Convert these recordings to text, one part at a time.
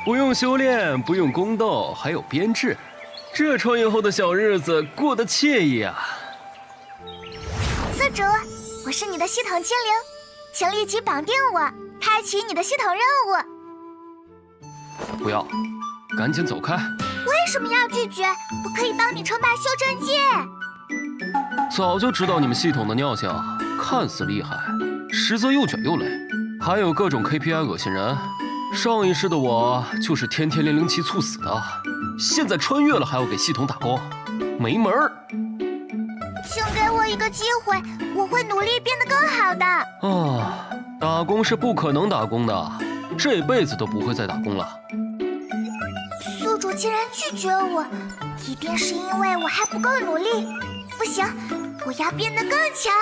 不用修炼，不用宫斗，还有编制，这穿越后的小日子过得惬意啊！宿主，我是你的系统精灵，请立即绑定我，开启你的系统任务。不要，赶紧走开！为什么要拒绝？我可以帮你称霸修真界。早就知道你们系统的尿性，看似厉害，实则又卷又累，还有各种 KPI 恶心人。上一世的我就是天天练灵气猝死的，现在穿越了还要给系统打工，没门儿！请给我一个机会，我会努力变得更好的。打工是不可能打工的，这辈子都不会再打工了。宿主竟然拒绝我，一定是因为我还不够努力。不行，我要变得更强。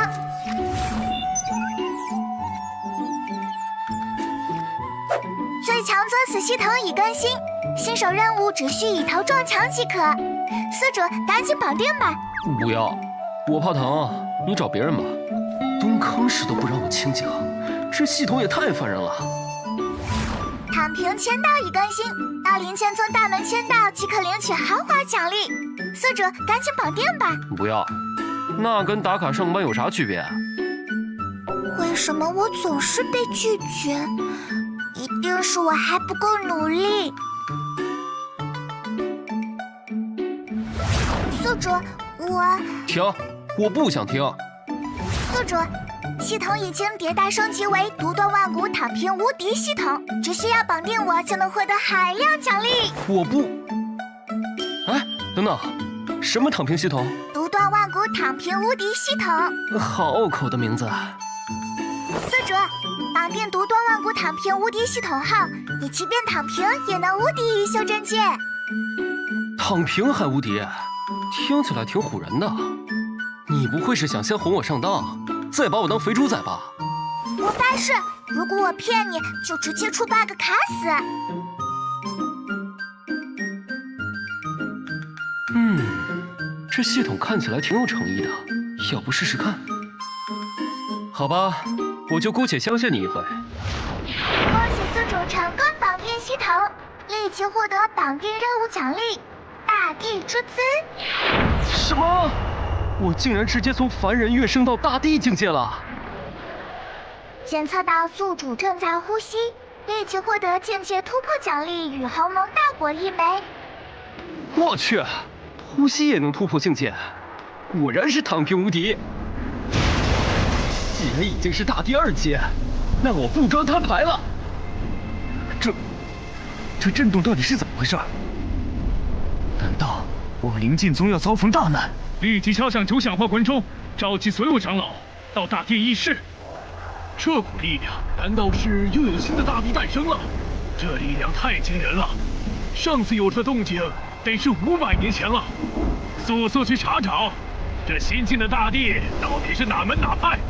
最强作死系统已更新，新手任务只需以头撞墙即可。宿主，赶紧绑定吧！不要，我怕疼，你找别人吧。蹲坑时都不让我清醒，这系统也太烦人了。躺平签到已更新，到灵剑宗大门签到即可领取豪华奖励。宿主，赶紧绑定吧！不要，那跟打卡上班有啥区别？为什么我总是被拒绝？一定是我还不够努力。宿主，停！我不想听。宿主，系统已经迭代升级为独断万古躺平无敌系统，只需要绑定我就能获得海量奖励。我不。哎，等等，什么躺平系统？独断万古躺平无敌系统。好拗口的名字。宿主，绑定独断万古躺平无敌系统后，你即便躺平也能无敌于修真界。躺平还无敌，听起来挺唬人的。你不会是想先哄我上当，再把我当肥猪仔吧？我发誓，如果我骗你，就直接出 bug 卡死。这系统看起来挺有诚意的，要不试试看？好吧，我就姑且相信你一回。恭喜宿主成功绑定系统，立即获得绑定任务奖励——大地之姿。什么？我竟然直接从凡人跃升到大地境界了！检测到宿主正在呼吸，立即获得境界突破奖励与鸿蒙大果一枚。我去，呼吸也能突破境界，果然是躺平无敌。既然已经是大地2阶，那我不装摊牌了。这震动到底是怎么回事？难道我们灵剑宗要遭逢大难？立即敲响9响化魂钟，召集所有长老到大殿议事。这股力量，难道是又有新的大地诞生了？这力量太惊人了，上次有这动静得是500年前了。速去查找，这新进的大地到底是哪门哪派？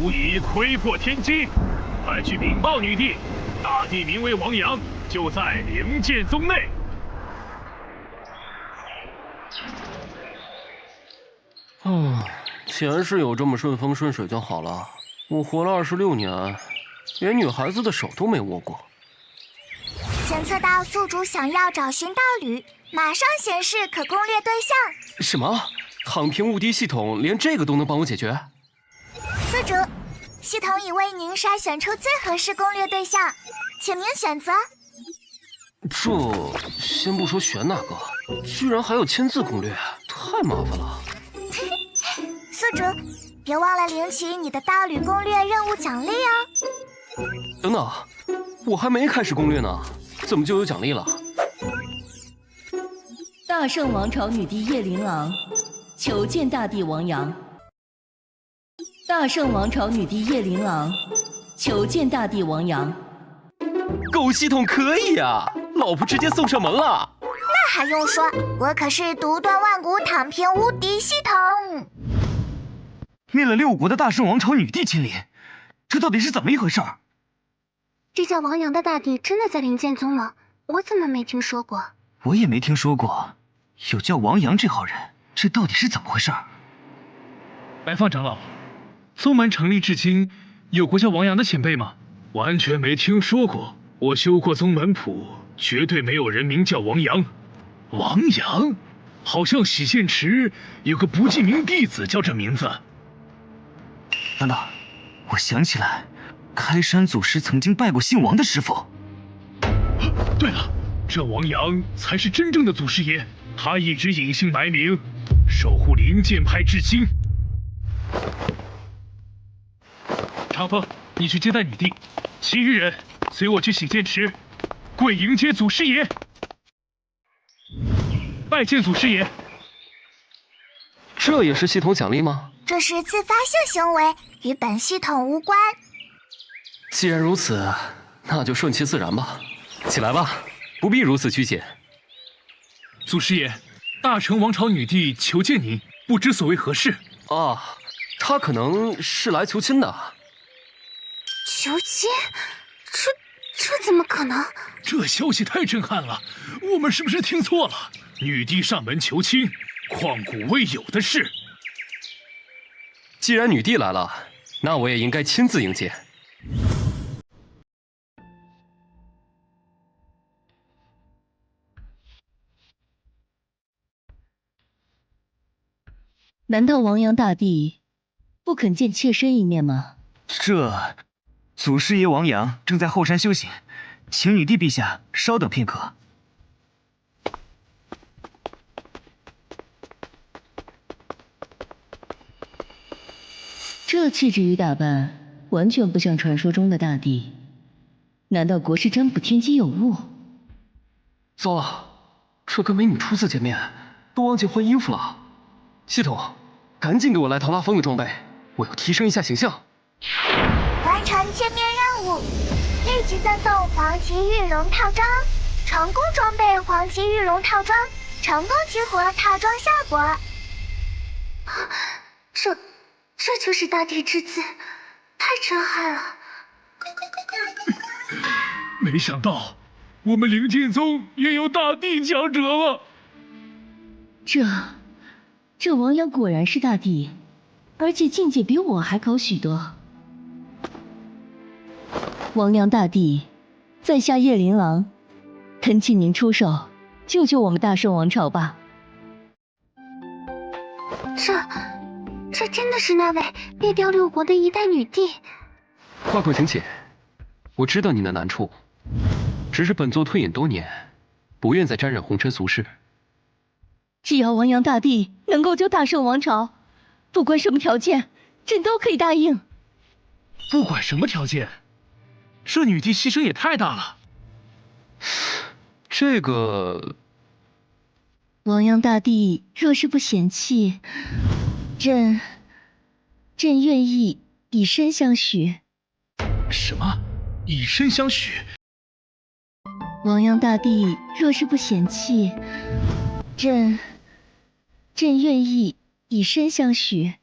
无疑窥破天机，快去禀报女帝，大帝名为王阳，就在灵剑宗内。既然是有这么顺风顺水就好了。我活了26年，连女孩子的手都没握过。检测到宿主想要找寻道侣，马上显示可攻略对象。什么？躺平无敌系统连这个都能帮我解决？宿主，系统已为您筛选出最合适攻略对象，请您选择。先不说选哪个，居然还要签字攻略，太麻烦了。宿主，别忘了领取你的道侣攻略任务奖励哦。等等，我还没开始攻略呢，怎么就有奖励了？大圣王朝女帝叶琳琅，求见大帝王阳。大圣王朝女帝叶琳琅，求见大帝王阳。狗系统可以呀，老婆直接送上门了。那还用说，我可是独断万古躺平无敌系统。灭了6国的大圣王朝女帝亲临，这到底是怎么一回事？这叫王阳的大帝真的在灵剑宗了？我怎么没听说过？我也没听说过，有叫王阳这号人，这到底是怎么回事？白放长老，宗门成立至今，有过叫王阳的前辈吗？完全没听说过。我修过宗门谱，绝对没有人名叫王阳。王阳，好像洗剑池有个不记名弟子叫这名字。长老，我想起来，开山祖师曾经拜过姓王的师傅。对了，这王阳才是真正的祖师爷，他一直隐姓埋名，守护灵剑派至今。长风，你去接待女帝，其余人随我去洗剑池，跪迎接祖师爷。拜见祖师爷。这也是系统奖励吗？这是自发性行为，与本系统无关。既然如此，那就顺其自然吧。起来吧，不必如此拘谨。祖师爷，大成王朝女帝求见您，不知所谓何事？啊，她可能是来求亲的。求亲？这怎么可能？这消息太震撼了，我们是不是听错了？女帝上门求亲，旷古未有的事。既然女帝来了，那我也应该亲自迎接。难道王阳大帝不肯见妾身一面吗？这，祖师爷王阳正在后山修行，请女帝陛下稍等片刻。这气质与打扮，完全不像传说中的大帝。难道国师真不天机有误？糟了，这跟美女初次见面都忘记换衣服了。系统，赶紧给我来唐拉风的装备，我要提升一下形象。完成见面任务，立即赠送黄旗玉龙套装，成功装备黄旗玉龙套装，成功激活套装效果。这就是大帝之姿，太震撼了！没想到我们灵剑宗也有大帝强者了。这王阳果然是大帝，而且境界比我还高许多。王阳大帝，在下叶琳琅，恳请您出手，救救我们大圣王朝吧。这真的是那位灭掉六国的一代女帝。花果请起，我知道你的难处，只是本座退隐多年，不愿再沾染红尘俗世。只要王阳大帝能够救大圣王朝，不管什么条件，朕都可以答应。不管什么条件，这女帝牺牲也太大了。这个，王阳大帝若是不嫌弃，朕愿意以身相许。什么？以身相许？王阳大帝若是不嫌弃，朕愿意以身相许。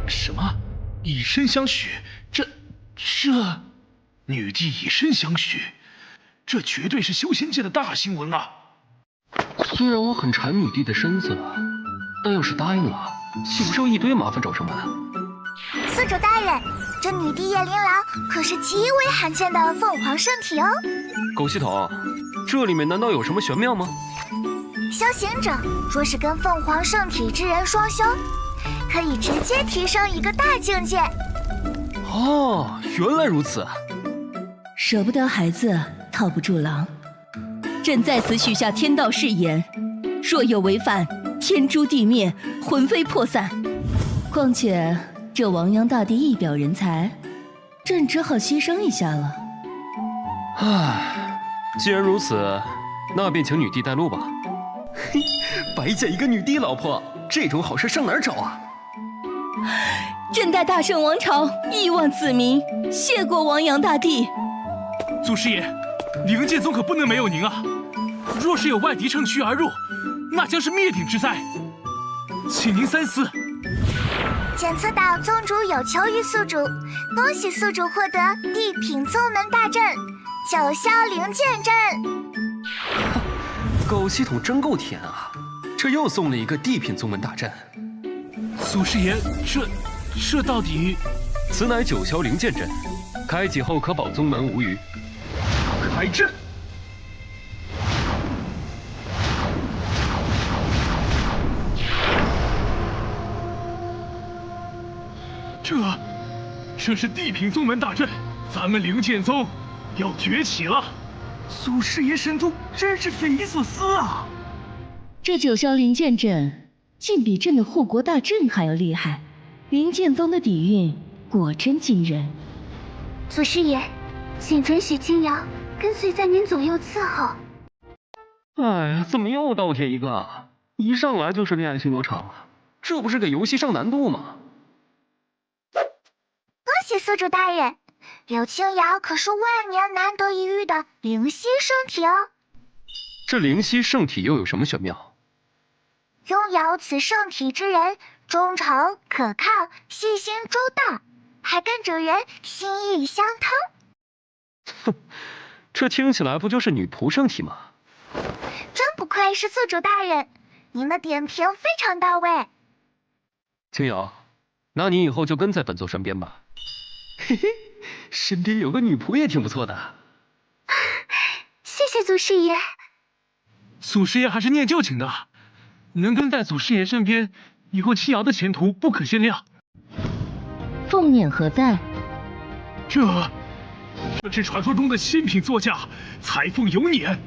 什么？以身相许？这女帝以身相许，这绝对是修仙界的大新闻啊！虽然我很馋女帝的身子，但要是答应了，岂不是有一堆麻烦找上门？司主大人，这女帝叶琳琅可是极为罕见的凤凰圣体哦。狗系统，这里面难道有什么玄妙吗？修行者若是跟凤凰圣体之人双修，可以直接提升一个大境界。哦，原来如此。舍不得孩子，套不住狼。朕在此许下天道誓言，若有违反，天诛地灭，魂飞魄散。况且这王阳大帝一表人才，朕只好牺牲一下了。唉，既然如此，那便请女帝带路吧。嘿，白捡一个女帝老婆，这种好事上哪儿找啊？朕代大圣王朝亿万子民谢过王阳大帝。祖师爷，灵剑宗可不能没有您啊！若是有外敌乘虚而入，那将是灭顶之灾，请您三思。检测到宗主有求于宿主，恭喜宿主获得地品宗门大阵九霄灵剑阵。狗系统真够甜啊！这又送了一个地品宗门大阵。祖师爷，这到底？此乃九霄灵剑阵，开启后可保宗门无虞。开阵！这是地品宗门大阵，咱们灵剑宗要崛起了。祖师爷神通真是匪夷所思啊！这九霄灵剑阵竟比朕的护国大阵还要厉害，灵剑宗的底蕴果真惊人。祖师爷，请准许青瑶跟随在您左右伺候。哎，怎么又倒贴一个啊？一上来就是恋爱新流场，这不是给游戏上难度吗？恭喜宿主大人，柳青瑶可是万年难得一遇的灵犀圣体哦。这灵犀圣体又有什么玄妙？拥有此圣体之人，忠诚可靠，细心周到，还跟主人心意相通。哼，这听起来不就是女仆圣体吗？真不愧是宿主大人，您的点评非常到位。青瑶，那你以后就跟在本座身边吧。嘿嘿，身边有个女仆也挺不错的。谢谢祖师爷。祖师爷还是念旧情的，能跟在祖师爷身边，以后青瑶的前途不可限量。凤辇何在？这是传说中的仙品座驾彩凤有辇，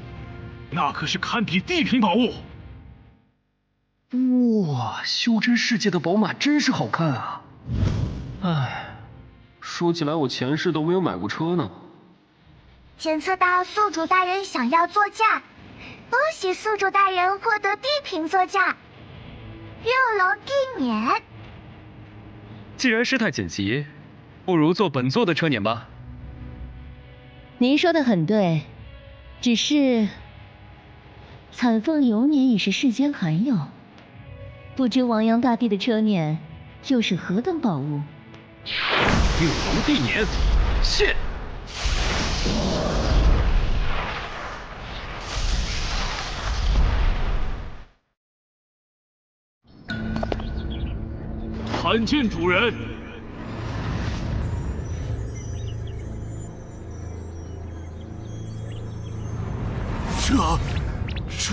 那可是堪比地品宝物。哇，修真世界的宝马真是好看啊！唉，说起来我前世都没有买过车呢。检测到宿主大人想要座驾，恭喜宿主大人获得地品座驾，6楼地免。既然事态紧急，不如坐本座的车辇吧。您说的很对，只是彩凤有辇已是世间罕有，不知王阳大帝的车辇又是何等宝物6楼地辇，现！参见主人。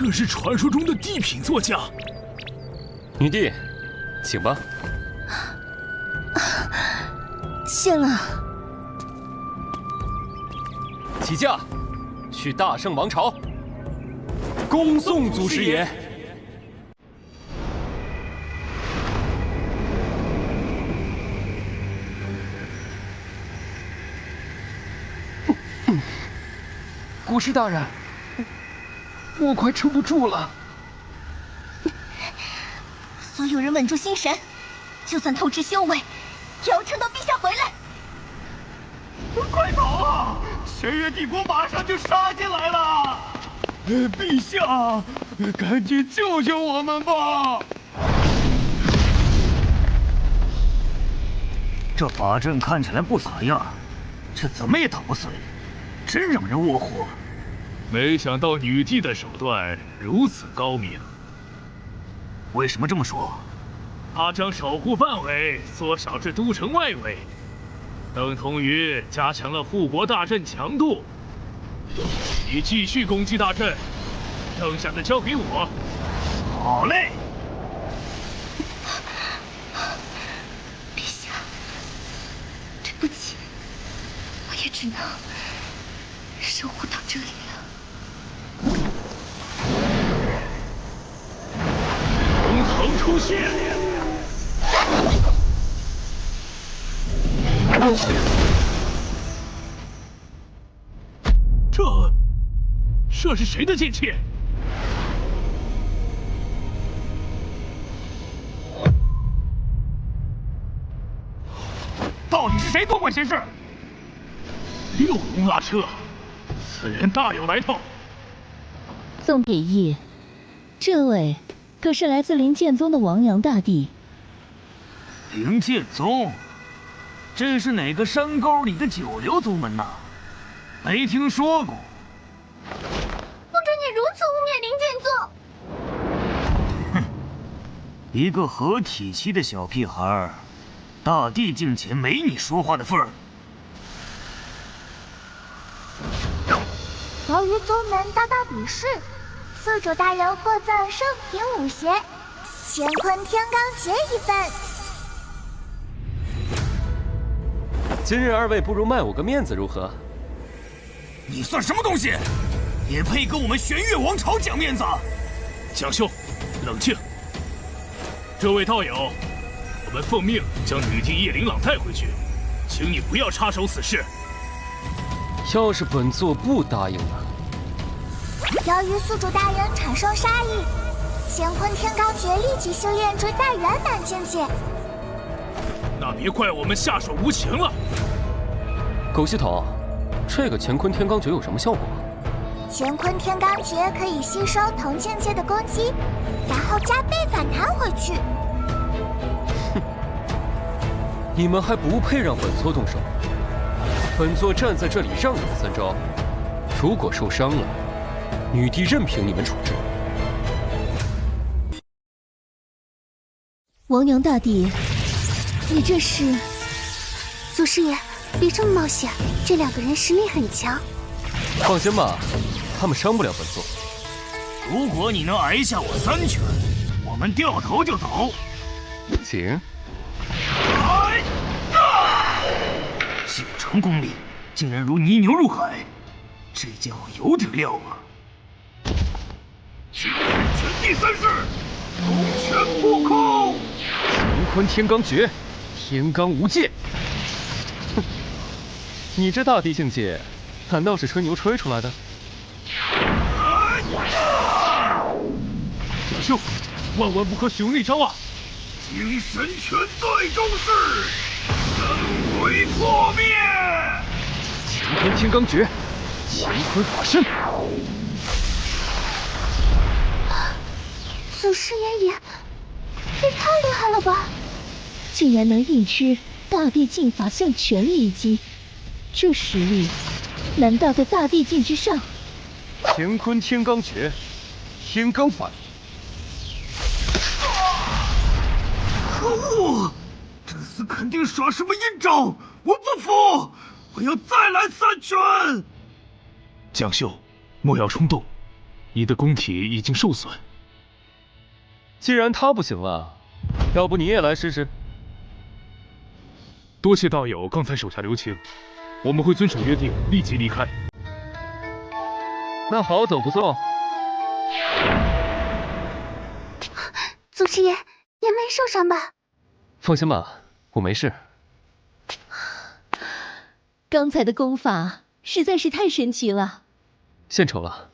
这是传说中的地品座驾。女帝，请吧。谢了。起驾，去大圣王朝，恭送祖师爷。国师大人，我快撑不住了。所有人稳住心神，就算透支修为，也要撑到陛下回来。快跑啊！玄月帝国马上就杀进来了！陛下，赶紧救救我们吧！这法阵看起来不咋样，这怎么也打不碎，真让人窝火。没想到女帝的手段如此高明。为什么这么说？她将守护范围缩小至都城外围，等同于加强了护国大阵强度。你继续攻击大阵，剩下的交给我。好嘞。陛下，对不起，我也只能守护到这里了。龙腾出现！这是谁的剑气？到底是谁多管闲事？6龙拉车，此人大有来头。宋铁义，这位可是来自灵剑宗的王阳大帝。灵剑宗，这是哪个山沟里的九流宗门呐？没听说过。不准你如此污蔑灵剑宗！一个合体期的小屁孩，大帝境前没你说话的份儿。由于宗门遭到鄙视，宿主大人获赠圣品武鞋乾坤天罡诀一份。今日二位不如卖我个面子如何？你算什么东西？也配跟我们玄月王朝讲面子？蒋兄，冷静。这位道友，我们奉命将女帝叶琳琅带回去，请你不要插手此事。要是本座不答应呢？由于宿主大人产生杀意，乾坤天罡诀立即修炼至大圆满境界。那别怪我们下手无情了。狗系统，这个乾坤天罡诀有什么效果？乾坤天罡诀可以吸收同境界的攻击，然后加倍反弹回去。你们还不配让本座动手。本座站在这里让你们3招，如果受伤了，女帝任凭你们处置。王阳大帝，你这是？祖师爷，别这么冒险，这2个人实力很强。放心吧，他们伤不了本座。如果你能挨下我3拳，我们掉头就走。请。9成功力，竟然如泥牛入海，这家伙有点料啊！全地3式，龙泉破空，乾坤天罡诀，天罡无界。哼，你这大帝境界，难道是吹牛吹出来的？蒋兄，万万不可使用那招啊！精神拳最终式，神鬼破灭。乾坤天罡诀，乾坤法身。祖师爷也太厉害了吧！竟然能硬吃大地境法相全力击，这实力难道在大地境之上？乾坤天罡诀，天罡法。可恶！这厮肯定耍什么阴招，我不服！我要再来3拳！蒋兄，莫要冲动，你的宫体已经受损。既然他不行了，要不你也来试试？多谢道友刚才手下留情，我们会遵守约定，立即离开。那好走不送。祖师爷，您没受伤吧？放心吧，我没事。刚才的功法实在是太神奇了，献丑了。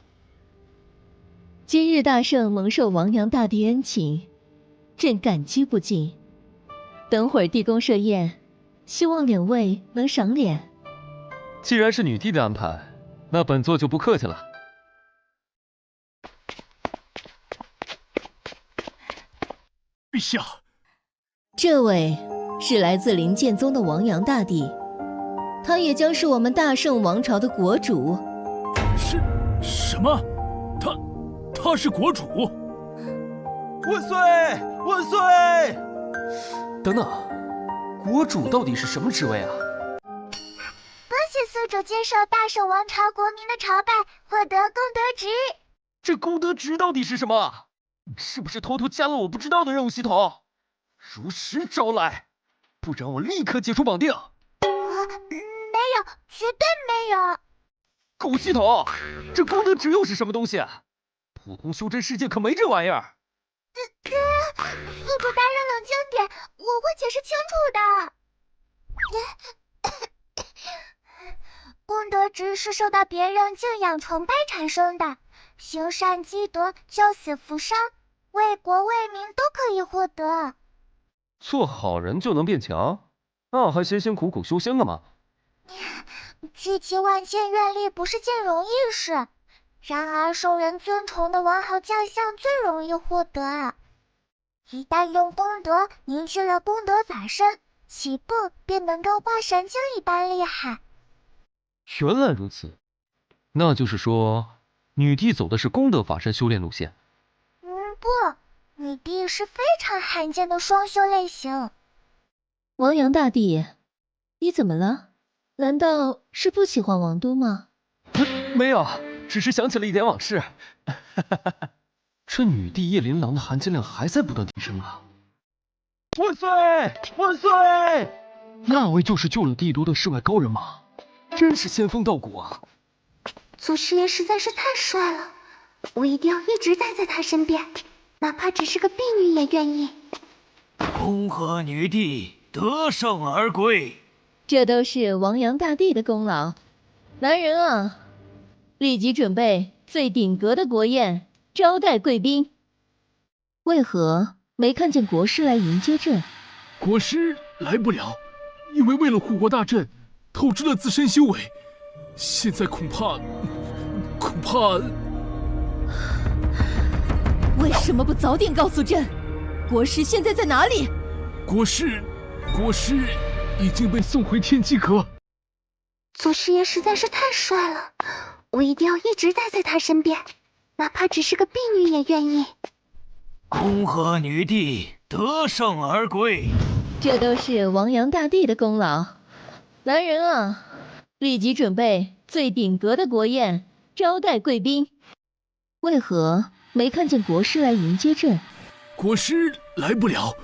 今日大圣蒙受王阳大帝恩情，朕感激不尽。等会儿地宫设宴，希望2位能赏脸。既然是女帝的安排，那本座就不客气了。陛下，这位是来自灵剑宗的王阳大帝，他也将是我们大圣王朝的国主。什么？他是国主？万岁！万岁！等等，国主到底是什么职位啊？恭喜宿主接受大圣王朝国民的朝拜，获得功德值。这功德值到底是什么？是不是偷偷加了我不知道的任务系统？如实招来，不然我立刻解除绑定。没有，绝对没有。狗系统，这功德值又是什么东西？普通修真世界可没这玩意儿。宿主大人冷静点，我会解释清楚的。功德值是受到别人敬仰崇拜产生的，行善积德，救死扶伤，为国为民都可以获得。做好人就能变强？那还辛辛苦苦修仙干嘛？聚集万千愿力不是件容易事，然而受人尊崇的王侯将相最容易获得。一旦用功德凝聚了功德法身，起步便能够化神经一般厉害。原来如此，那就是说，女帝走的是功德法身修炼路线。不，你弟是非常罕见的双修类型。王阳大帝，你怎么了？难道是不喜欢王都吗？没有，只是想起了一点往事。这女帝叶琳琅的含金量还在不断提升啊！万岁！万岁！那位就是救了帝都的世外高人吗？真是仙风道骨啊！祖师爷实在是太帅了，我一定要一直待在他身边，哪怕只是个婢女也愿意。恭贺女帝得胜而归。这都是王阳大帝的功劳。来人啊，立即准备最顶格的国宴，招待贵宾。为何没看见国师来迎接朕？国师来不了，因为为了护国大阵，透支了自身修为。现在恐怕……为什么不早点告诉朕？国师现在在哪里？国师已经被送回天机阁。祖师爷实在是太帅了，我一定要一直待在他身边，哪怕只是个婢女也愿意。恭贺女帝得胜而归。这都是王阳大帝的功劳。来人啊，立即准备最顶格的国宴，招待贵宾。为何没看见国师来迎接朕？国师来不了，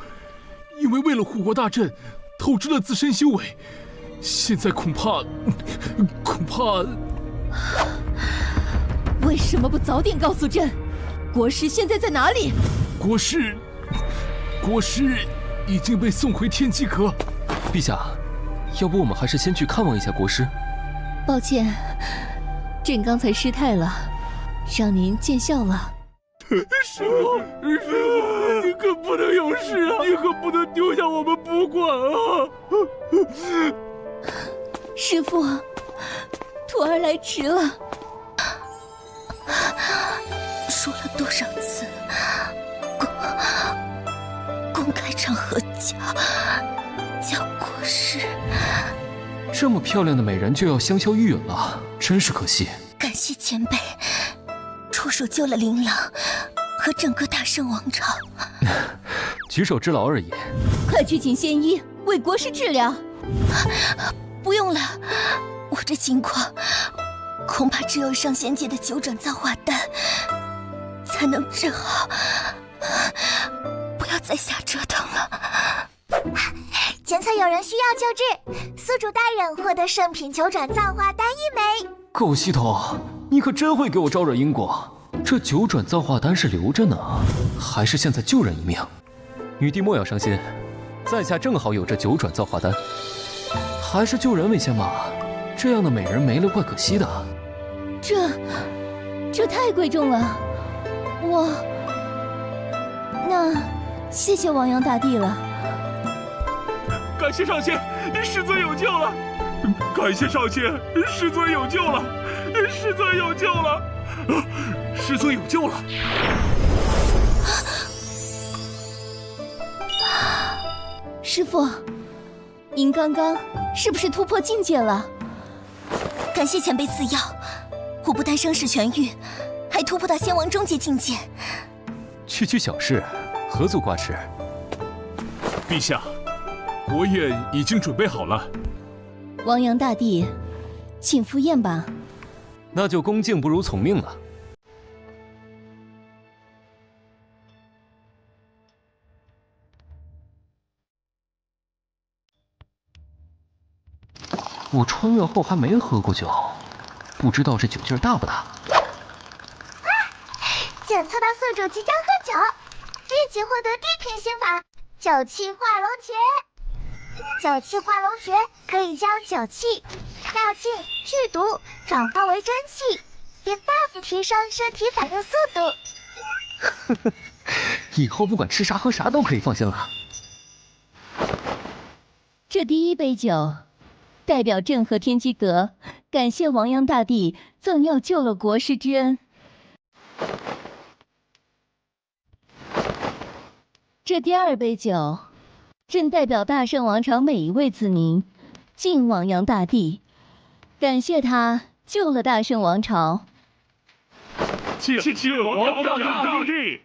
因为为了护国大阵，透支了自身修为。现在恐怕……为什么不早点告诉朕？国师现在在哪里？国师已经被送回天机阁。陛下，要不我们还是先去看望一下国师？抱歉，朕刚才失态了，让您见笑了。师傅，你可不能有事啊！你可不能丢下我们不管啊！师父，徒儿来迟了。说了多少次，公开场合叫国师。这么漂亮的美人就要香消玉殒了，真是可惜。感谢前辈出手救了琳琅和整个大圣王朝。举手之劳而已。快去请仙医为国师治疗。不用了，我这情况恐怕只有上仙界的9转造化丹才能治好，不要再瞎折腾了。检测有人需要救治，宿主大人获得圣品9转造化丹1枚。狗系统，你可真会给我招惹因果。这9转造化丹是留着呢，还是现在救人一命？女帝莫要伤心，在下正好有这9转造化丹，还是救人为先吧。这样的美人没了，怪可惜的。这太贵重了，那谢谢王阳大帝了。感谢上仙，师尊有救了！感谢上仙，师尊有救了！师尊有救了！师尊有救了！师父，您刚刚是不是突破境界了？感谢前辈赐药，我不但伤势痊愈，还突破到仙王终极境界。区小事，何足挂齿。陛下，国宴已经准备好了。王阳大帝，请赴宴吧。那就恭敬不如从命了。我穿越后还没喝过酒，不知道这酒劲儿大不大。检测到宿主即将喝酒，立即获得地品心法酒气化龙诀。酒气化龙诀可以将酒气药劲剧毒转化为真气，并大幅提升身体反应速度。以后不管吃啥喝啥都可以放心了。这第一杯酒，代表朕和天机阁感谢王阳大帝赠药救了国师之恩。这第二杯酒，朕代表大圣王朝每一位子民敬王阳大帝，感谢他救了大圣王朝。谢王阳大帝！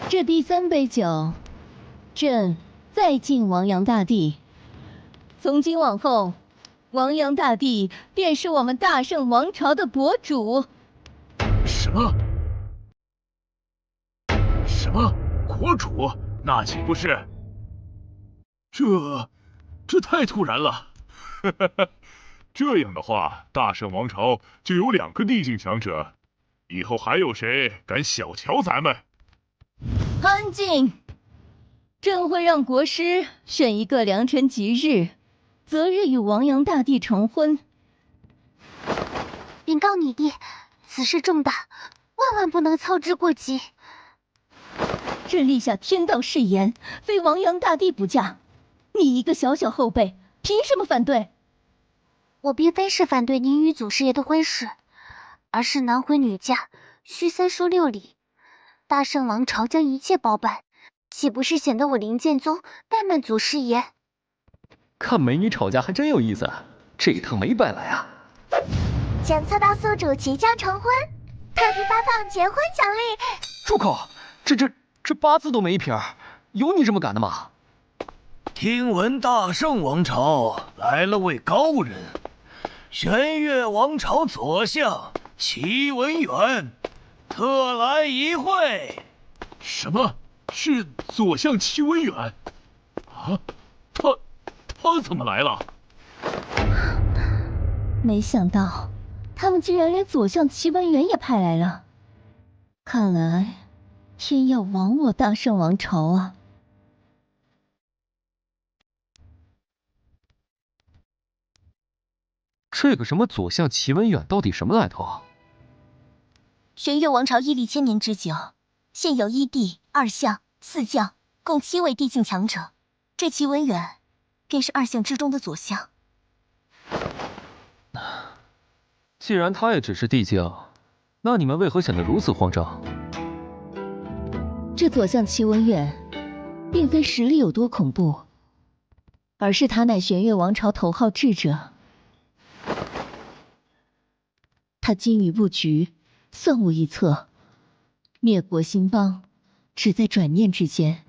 这第3杯酒，朕再敬王阳大帝。从今往后，王阳大帝便是我们大圣王朝的国主。什么？什么国主？那岂不是？这太突然了。这样的话，大圣王朝就有2个地境强者，以后还有谁敢小瞧咱们？安静！朕会让国师选一个良辰吉日，择日与王阳大帝成婚。禀告你弟，此事重大，万万不能操之过急。朕立下天道誓言，非王阳大帝不嫁。你一个小小后辈，凭什么反对？我并非是反对您与祖师爷的婚事，而是男婚女嫁，需3书6礼，大圣王朝将一切包办，岂不是显得我灵剑宗怠慢祖师爷？看美女吵架还真有意思，这一趟没白来啊！检测到宿主即将成婚，特地发放结婚奖励。住口！这8字都没一撇，有你这么敢的吗？听闻大圣王朝来了位高人，玄月王朝左相齐文远，特来一会。什么？是左相齐文远？啊，他怎么来了？没想到，他们竟然连左相齐文远也派来了。看来，天要亡我大圣王朝啊！这个什么左相齐文远到底什么来头？玄月王朝屹立1000年之久，现有1帝、2相、4将，共7位地境强者。这齐文远便是2相之中的左相。既然他也只是地境，那你们为何显得如此慌张？这左相齐文远，并非实力有多恐怖，而是他乃玄月王朝头号智者。他精于布局，算无一策，灭国兴邦，只在转念之间。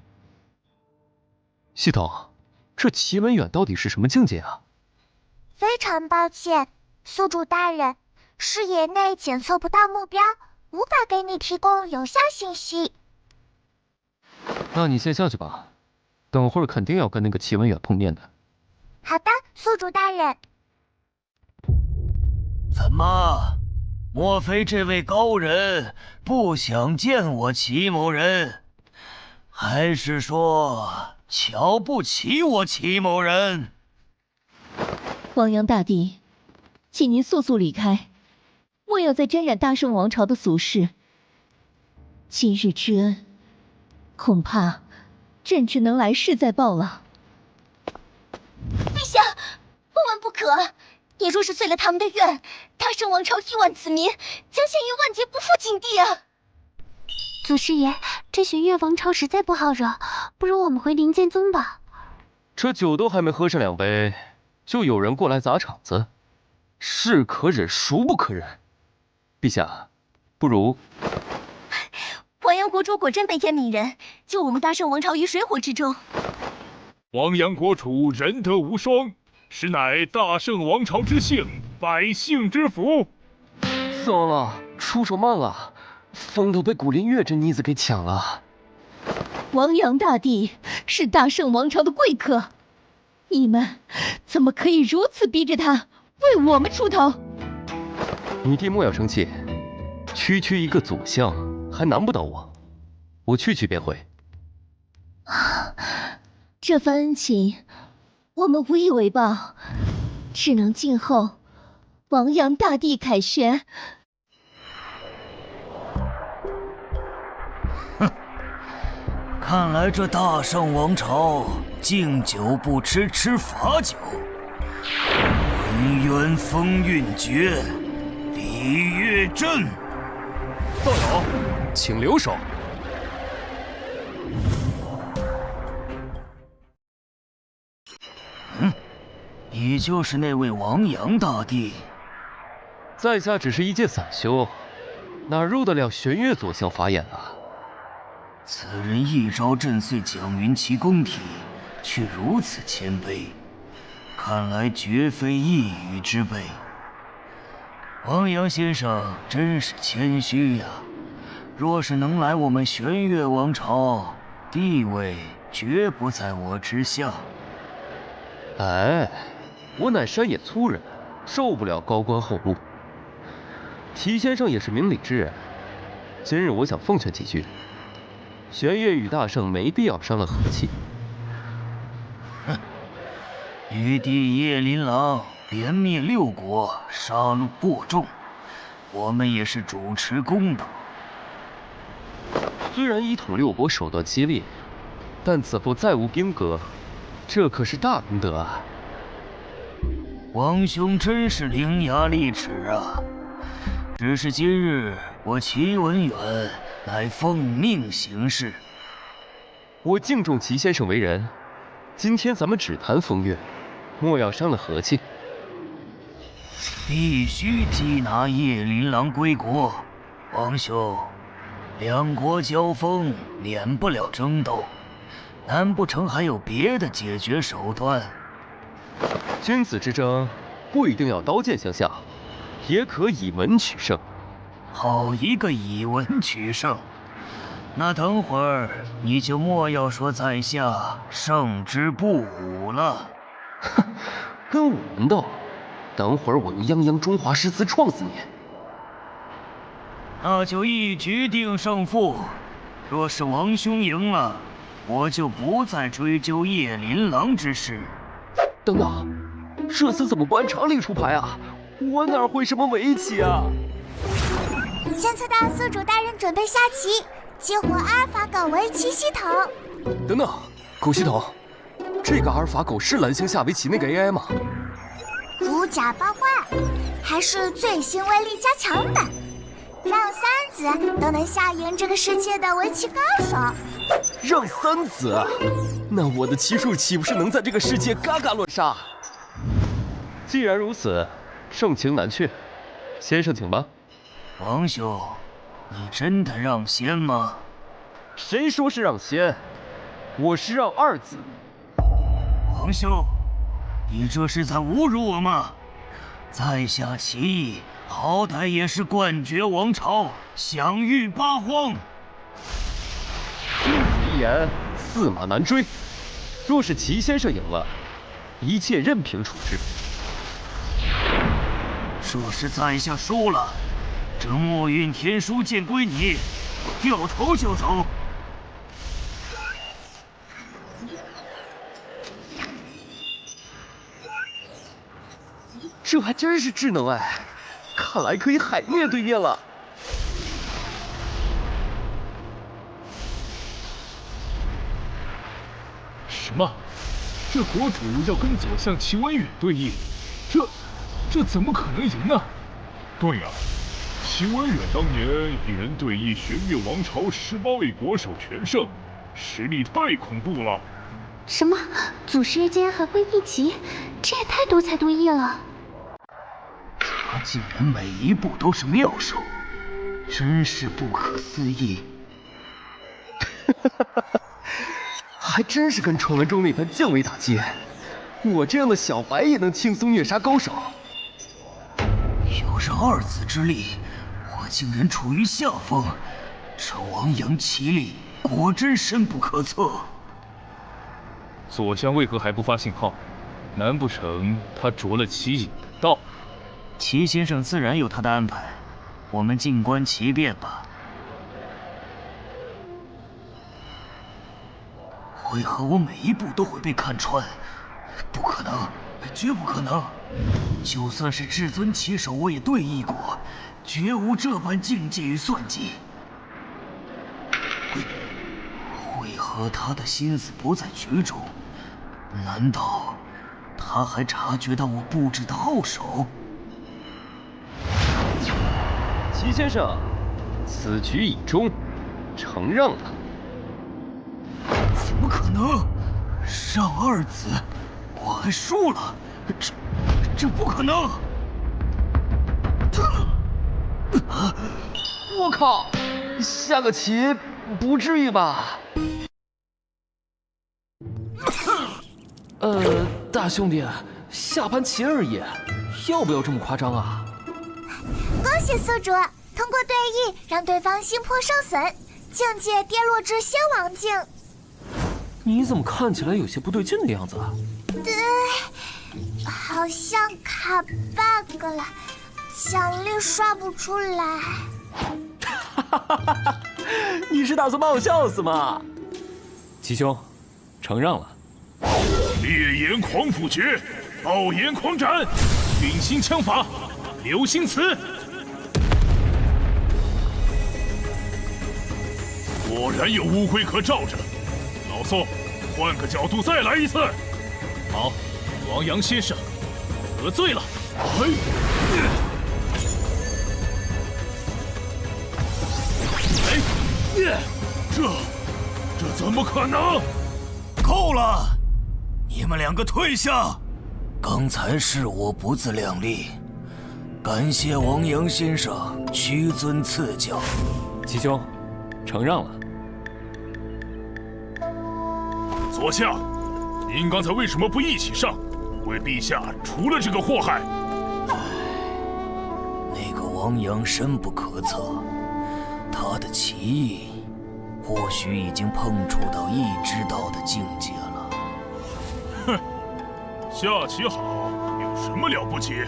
系统，这齐文远到底是什么境界啊？非常抱歉，宿主大人，视野内检测不到目标，无法给你提供有效信息。那你先下去吧，等会儿肯定要跟那个齐文远碰面的。好的，宿主大人。怎么？莫非这位高人不想见我齐某人，还是说瞧不起我齐某人？王阳大帝，请您速速离开，莫要再沾染大圣王朝的俗事。今日之恩，恐怕朕只能来世再报了。陛下，万万不可！你若是遂了他们的愿，大圣王朝亿万子民将陷于万劫不复境地啊！祖师爷，这玄月王朝实在不好惹，不如我们回灵剑宗吧。这酒都还没喝上2杯，就有人过来砸场子，是可忍，孰不可忍？陛下，不如……王阳国主果真悲天悯人，救我们大圣王朝于水火之中。王阳国主仁德无双，实乃大圣王朝之幸，百姓之福。糟了，出手慢了，风都被古灵月这妮子给抢了。王阳大帝是大圣王朝的贵客，你们怎么可以如此逼着他为我们出头？你弟莫要生气，区区一个左相还难不倒我，我去便回。这番恩情，我们无以为报，只能静候王阳大帝凯旋。看来这大圣王朝敬酒不吃吃罚酒，文渊风韵绝，礼乐震。道友，请留手。你就是那位王阳大帝？在下只是一介散修，哪入得了玄月左相法眼啊？此人一招震碎蒋云奇宫体，却如此谦卑，看来绝非一羽之辈。王阳先生真是谦虚呀！若是能来我们玄月王朝，地位绝不在我之下。哎，我乃山野粗人，受不了高官厚禄。齐先生也是明理之人，今日我想奉劝几句。玄月与大圣没必要伤了和气。玉帝叶琳琅连灭6国，杀戮过重，我们也是主持公道。虽然一统6国手段激烈，但此后再无兵革，这可是大功德啊！王兄真是伶牙俐齿啊！只是今日我齐文远乃奉命行事。我敬重齐先生为人，今天咱们只谈风月，莫要伤了和气。必须缉拿叶琳琅归国，王兄，两国交锋免不了争斗，难不成还有别的解决手段？君子之争不一定要刀剑相向，也可以文取胜。好一个以文取胜！那等会儿你就莫要说在下胜之不武了。哼，跟我们斗，等会儿我用泱泱中华诗词撞死你。那就一局定胜负。若是王兄赢了，我就不再追究叶琳琅之事。等等，这次怎么不按常理出牌啊？我哪会什么围棋啊？监测到宿主大人准备下棋，激活阿尔法狗围棋系统。等等，狗系统，这个阿尔法狗是蓝星下围棋那个 AI 吗？如假包换，还是最新威力加强版，让3子都能下赢这个世界的围棋高手。让3子？那我的棋术岂不是能在这个世界嘎嘎乱杀？既然如此，盛情难却，先生请吧。王兄，你真的让先吗？谁说是让先？我是让2子。王兄，你这是在侮辱我吗？在下棋艺好歹也是冠绝王朝，享誉八荒。君子一言，驷马难追。若是齐先生赢了，一切任凭处置。若是在下输了，这墨韵天书剑归你，掉头就走。这还真是智能哎，看来可以海虐对面了。什么？这国主要跟左相齐文远对弈，这怎么可能赢呢？对啊，齐文远当年一人对弈玄月王朝18位国手全胜，实力太恐怖了。什么？祖师间还会一棋？这也太多才多艺了。他竟然每一步都是妙手，真是不可思议。还真是跟传闻中那般降维打击，我这样的小白也能轻松虐杀高手。有着2子之力，我竟然处于下风，这王阳棋力果真深不可测。左相为何还不发信号？难不成他着了棋瘾道？齐先生自然有他的安排，我们静观其变吧。为何我每一步都会被看穿？不可能，绝不可能！就算是至尊棋手，我也对弈过，绝无这般境界与算计。为何他的心思不在局中？难道他还察觉到我布置的后手？齐先生，此局已终，承让了。怎么可能？让2子，我还输了，这不可能！我靠，下个棋不至于吧？大兄弟，下盘棋而已，要不要这么夸张啊？恭喜宿主通过对弈，让对方心魄受损，境界跌落至仙王境。你怎么看起来有些不对劲的样子啊？好像卡 bug 了，奖励刷不出来。你是打算把我笑死吗？齐兄，承让了。烈焰狂斧诀，爆炎狂斩，运星枪法，流星词。果然有污秽可照着。老宋，换个角度再来一次。好，王阳先生，得罪了。这怎么可能？够了！你们两个退下！刚才是我不自量力，感谢王阳先生屈尊赐教。齐兄，承让了。左相，您刚才为什么不一起上，为陛下除了这个祸害？那个王阳深不可测，他的棋艺或许已经碰触到一之道的境界了。哼，下棋好有什么了不起？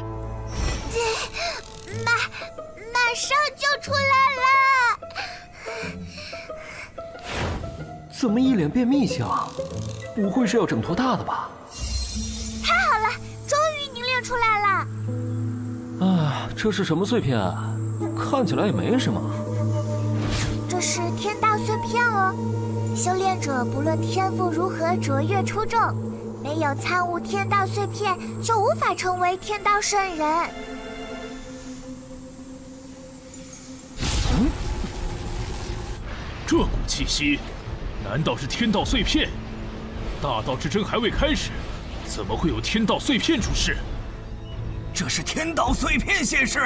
马上就出来了！怎么一脸便秘相？不会是要整坨大的吧？太好了，终于凝练出来了！啊，这是什么碎片啊？看起来也没什么。这是天道碎片哦，修炼者不论天赋如何卓越出众，没有参悟天道碎片，就无法成为天道圣人。这股气息，难道是天道碎片？大道之争还未开始，怎么会有天道碎片出世？这是天道碎片现世，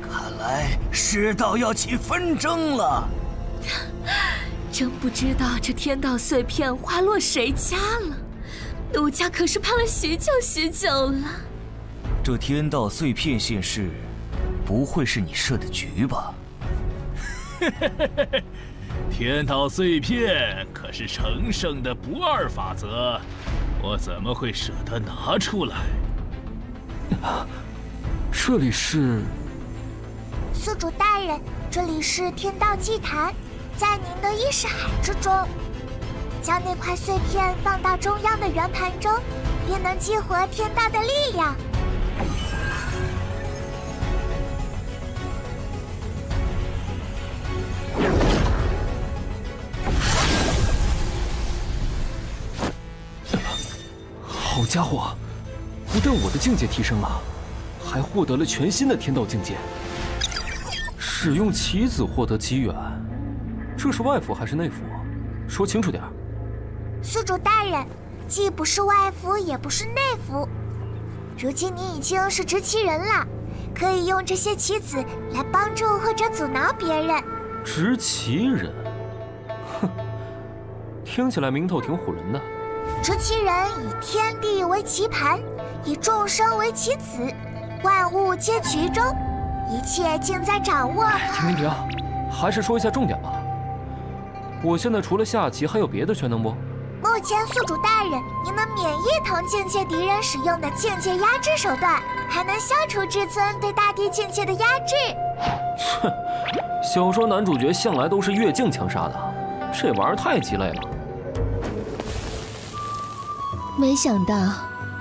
看来世道要起纷争了。真不知道这天道碎片滑落谁家了，奴家可是盼了许久许久了。这天道碎片现世，不会是你设的局吧？天道碎片可是成圣的不二法则，我怎么会舍得拿出来？这里是？宿主大人，这里是天道祭坛，在您的意识海之中。将那块碎片放到中央的圆盘中，便能激活天道的力量。好家伙，不但我的境界提升了，还获得了全新的天道境界。使用棋子获得机缘，这是外符还是内符？说清楚点。宿主大人，既不是外符，也不是内符。如今你已经是执棋人了，可以用这些棋子来帮助或者阻挠别人。执棋人，哼，听起来名头挺唬人的。执棋人以天地为棋盘，以众生为棋子，万物皆局中，一切尽在掌握。停，还是说一下重点吧。我现在除了下棋，还有别的全能不？目前宿主大人，您能免疫同境界敌人使用的境界压制手段，还能消除至尊对大地境界的压制。哼，小说男主角向来都是越境强杀的，这玩意儿太鸡肋了。没想到，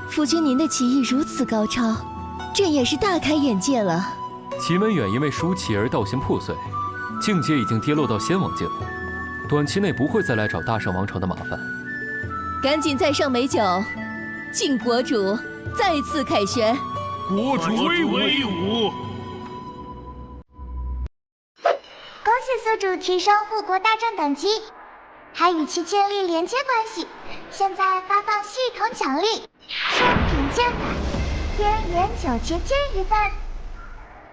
夫君您的棋艺如此高超，朕也是大开眼界了。齐文远因为输棋而道心破碎，境界已经跌落到仙王境，短期内不会再来找大圣王朝的麻烦。赶紧再上美酒，敬国主再次凯旋。国主威武！恭喜宿主提升护国大阵等级，还与其建立连接关系。现在发放系统奖励：圣品剑法，天元9节剑一份。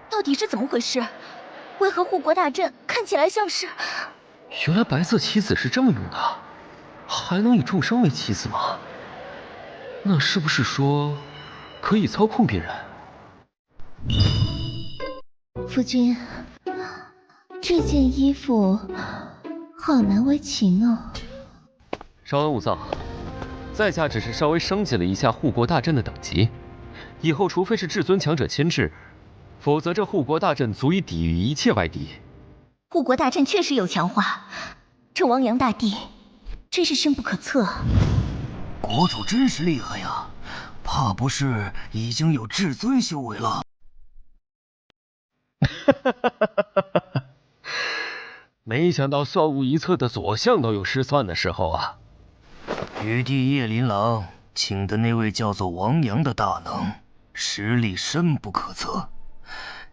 到底是怎么回事？为何护国大阵看起来像是……原来白色棋子是这么用的，还能以众生为棋子吗？那是不是说可以操控别人？夫君，这件衣服好难为情哦。稍安勿躁，在下只是稍微升级了一下护国大阵的等级，以后除非是至尊强者牵制，否则这护国大阵足以抵御一切外敌。护国大阵确实有强化，这王阳大帝真是深不可测。国主真是厉害呀，怕不是已经有至尊修为了？没想到算无一策的左相都有失算的时候啊！余弟叶琳琅请的那位叫做王阳的大能，实力深不可测，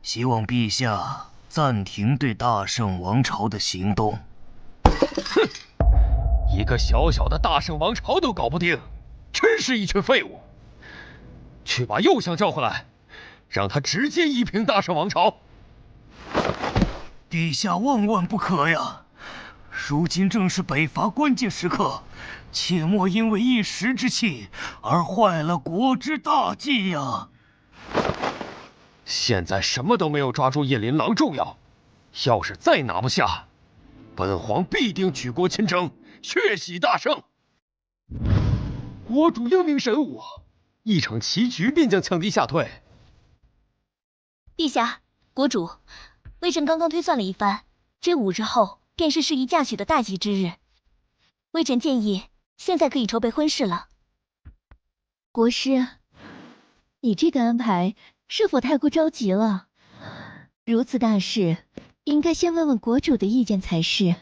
希望陛下暂停对大圣王朝的行动。哼，一个小小的大圣王朝都搞不定，真是一群废物！去把右相叫回来，让他直接一平大圣王朝。陛下万万不可呀！如今正是北伐关键时刻，切莫因为一时之气而坏了国之大计呀！现在什么都没有抓住叶琳琅重要，要是再拿不下，本皇必定举国亲征，血洗大圣。国主英明神武，一场棋局便将强敌吓退。陛下，国主，微臣刚刚推算了一番，这5日后便是适宜嫁娶的大吉之日。微臣建议，现在可以筹备婚事了。国师，你这个安排是否太过着急了？如此大事，应该先问问国主的意见才是。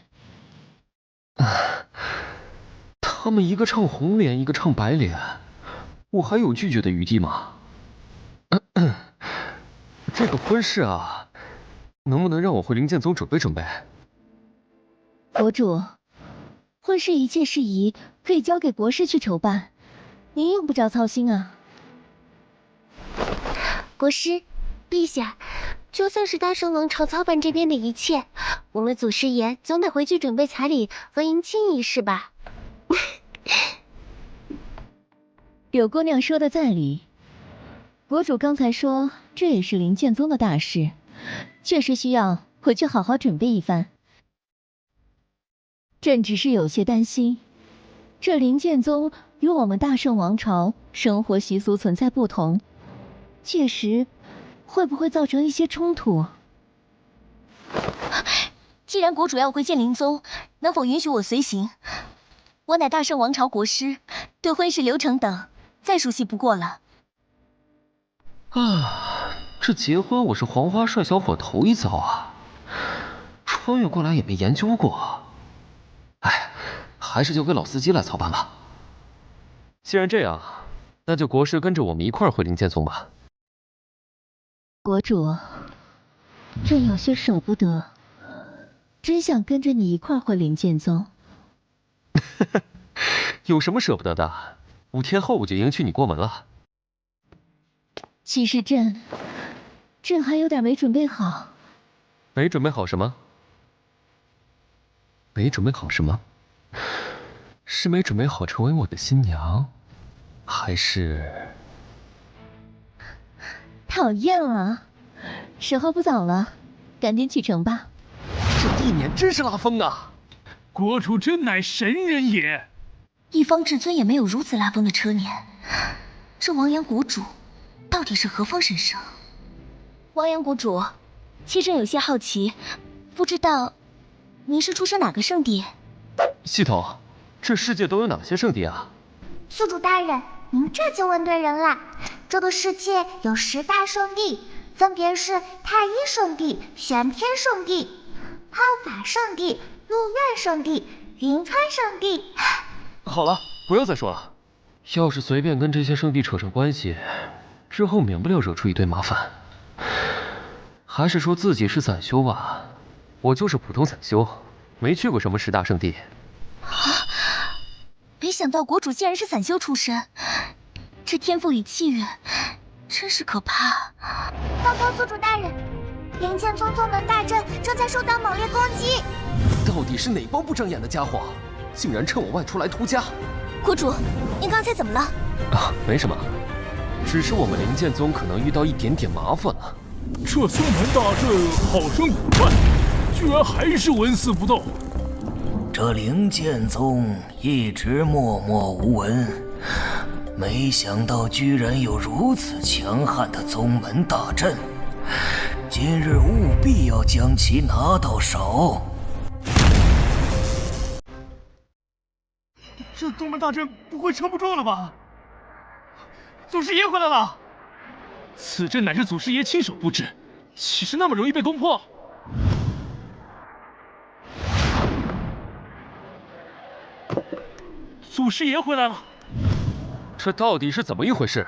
他们一个唱红脸，一个唱白脸，我还有拒绝的余地吗？这个婚事啊，能不能让我回灵剑宗准备准备？国主，婚事一切事宜可以交给国师去筹办，您用不着操心啊。国师，陛下，就算是大圣王朝操办这边的一切，我们祖师爷总得回去准备彩礼和迎亲仪式吧。柳姑娘说的在理，国主刚才说这也是灵剑宗的大事，确实需要回去好好准备一番。朕只是有些担心，这灵剑宗与我们大圣王朝生活习俗存在不同，届时会不会造成一些冲突？既然国主要回剑灵宗，能否允许我随行？我乃大圣王朝国师，对婚事流程等再熟悉不过了。这结婚我是黄花帅小伙头一遭啊，穿越过来也没研究过。哎，还是交给老司机来操办吧。既然这样，那就国师跟着我们一块儿回灵剑宗吧。国主，朕有些舍不得，真想跟着你一块儿回灵剑宗。有什么舍不得的？5天后我就迎娶你过门了。其实朕还有点没准备好。没准备好什么？没准备好什么？是没准备好成为我的新娘，还是……讨厌了，时候不早了，赶紧启程吧。这一年真是拉风啊！国主真乃神人也。一方至尊也没有如此拉风的车年，这王阳国主到底是何方神圣？王阳国主，妾身有些好奇，不知道您是出身哪个圣地？系统，这世界都有哪些圣地啊？宿主大人，您这就问对人了。这个世界有10大圣地，分别是太一圣地、玄天圣地、浩法圣地、入院圣地、云川圣地。好了，不要再说了。要是随便跟这些圣地扯上关系，之后免不了惹出一堆麻烦。还是说自己是散修吧，我就是普通散修，没去过什么10大圣地。没想到国主竟然是散修出身，这天赋与气运真是可怕。报告宿主大人，灵剑宗宗门大阵正在受到猛烈攻击。到底是哪帮不长眼的家伙，竟然趁我外出来屠家？谷主，您刚才怎么了？啊，没什么，只是我们灵剑宗可能遇到一点点麻烦了。这宗门大阵好生古怪，居然还是纹丝不动。这灵剑宗一直默默无闻，没想到居然有如此强悍的宗门大阵，今日务必要将其拿到手。这宗门大阵不会撑不住了吧？祖师爷回来了！此阵乃是祖师爷亲手布置，岂是那么容易被攻破？祖师爷回来了！这到底是怎么一回事？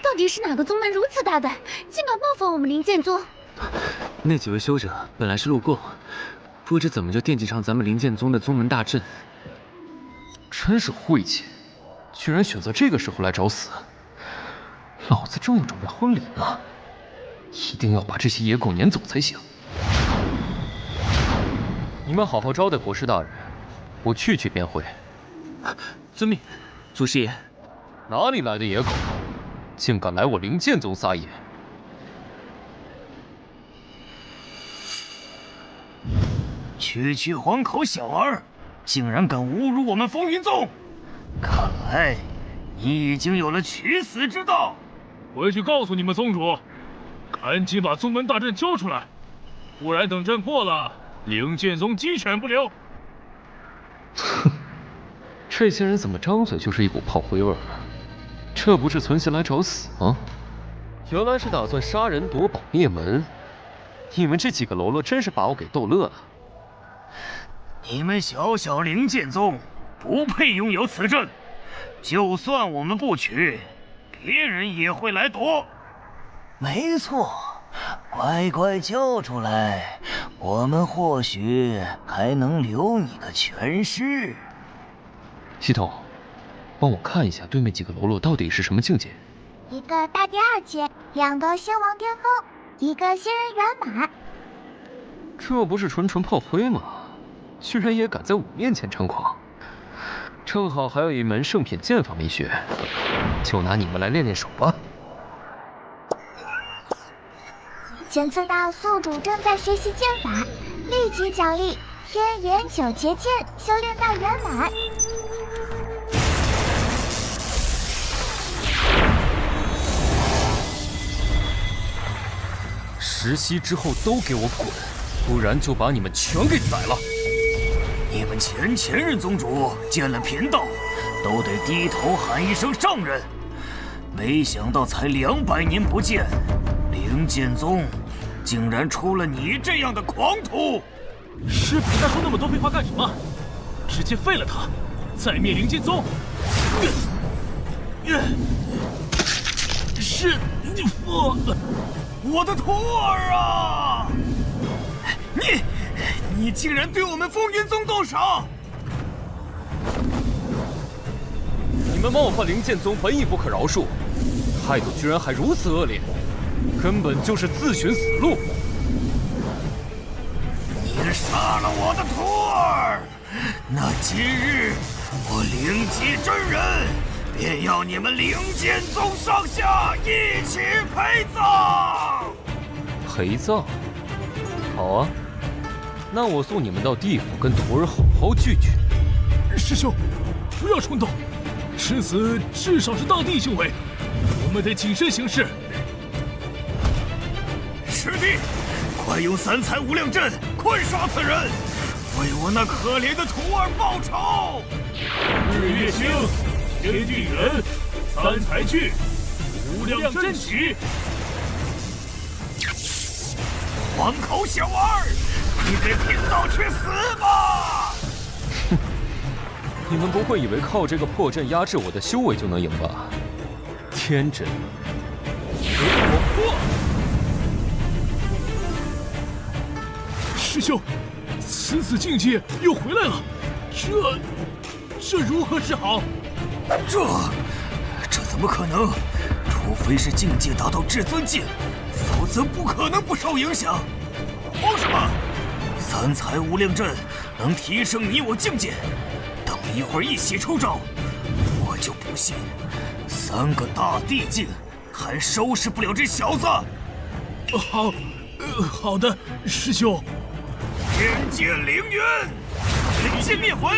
到底是哪个宗门如此大胆，竟敢冒犯我们灵剑宗？那几位修者本来是路过，不知怎么就惦记上咱们灵剑宗的宗门大阵。真是晦气，居然选择这个时候来找死！老子正要准备婚礼呢，一定要把这些野狗撵走才行。你们好好招待国师大人，我去便回。遵命，祖师爷。哪里来的野狗，竟敢来我灵剑宗撒野？区黄口小儿，竟然敢侮辱我们风云宗！看来你已经有了取死之道。回去告诉你们宗主，赶紧把宗门大阵交出来，不然等阵破了，灵剑宗鸡犬不留。哼，这些人怎么张嘴就是一股炮灰味儿？这不是存心来找死吗？原来是打算杀人夺宝灭门。你们这几个喽啰真是把我给逗乐了。你们小小灵剑宗不配拥有此阵，就算我们不取，别人也会来夺。没错，乖乖交出来，我们或许还能留你个全尸。系统，帮我看一下对面几个喽啰到底是什么境界？一个大第二阶，2个仙王巅峰，一个仙人圆满。这不是纯炮灰吗？居然也敢在我面前猖狂！正好还有一门圣品剑法没学，就拿你们来练练手吧。检测到宿主正在学习剑法，立即奖励天眼九节剑修炼到圆满。10息之后都给我滚，不然就把你们全给宰了！你们前任宗主见了贫道，都得低头喊一声上人。没想到才200年不见，灵剑宗竟然出了你这样的狂徒！师傅，他说那么多废话干什么？直接废了他，再灭灵剑宗！是父，我的徒儿啊！你竟然对我们风云宗动手！你们冒犯灵剑宗本已不可饶恕，态度居然还如此恶劣，根本就是自寻死路！你杀了我的徒儿，那今日我灵极真人便要你们灵剑宗上下一起陪葬！陪葬？好啊，那我送你们到地府跟徒儿好好聚聚。师兄，不要冲动，吃死至少是大弟行为，我们得谨慎行事。师弟，快用3才无量阵困杀此人，为我那可怜的徒儿报仇！日月星，天地人，3才去，无量阵起。黄口小儿，你给贫道去死吧！哼，你们不会以为靠这个破阵压制我的修为就能赢吧？天真！给我破！师兄，此子境界又回来了，这如何是好？这怎么可能？除非是境界达到至尊境，否则不可能不受影响。慌什么？三才无量阵能提升你我境界，等一会儿一起出招，我就不信3个大地境还收拾不了这小子。好的，师兄。天剑凌云，人间灭魂。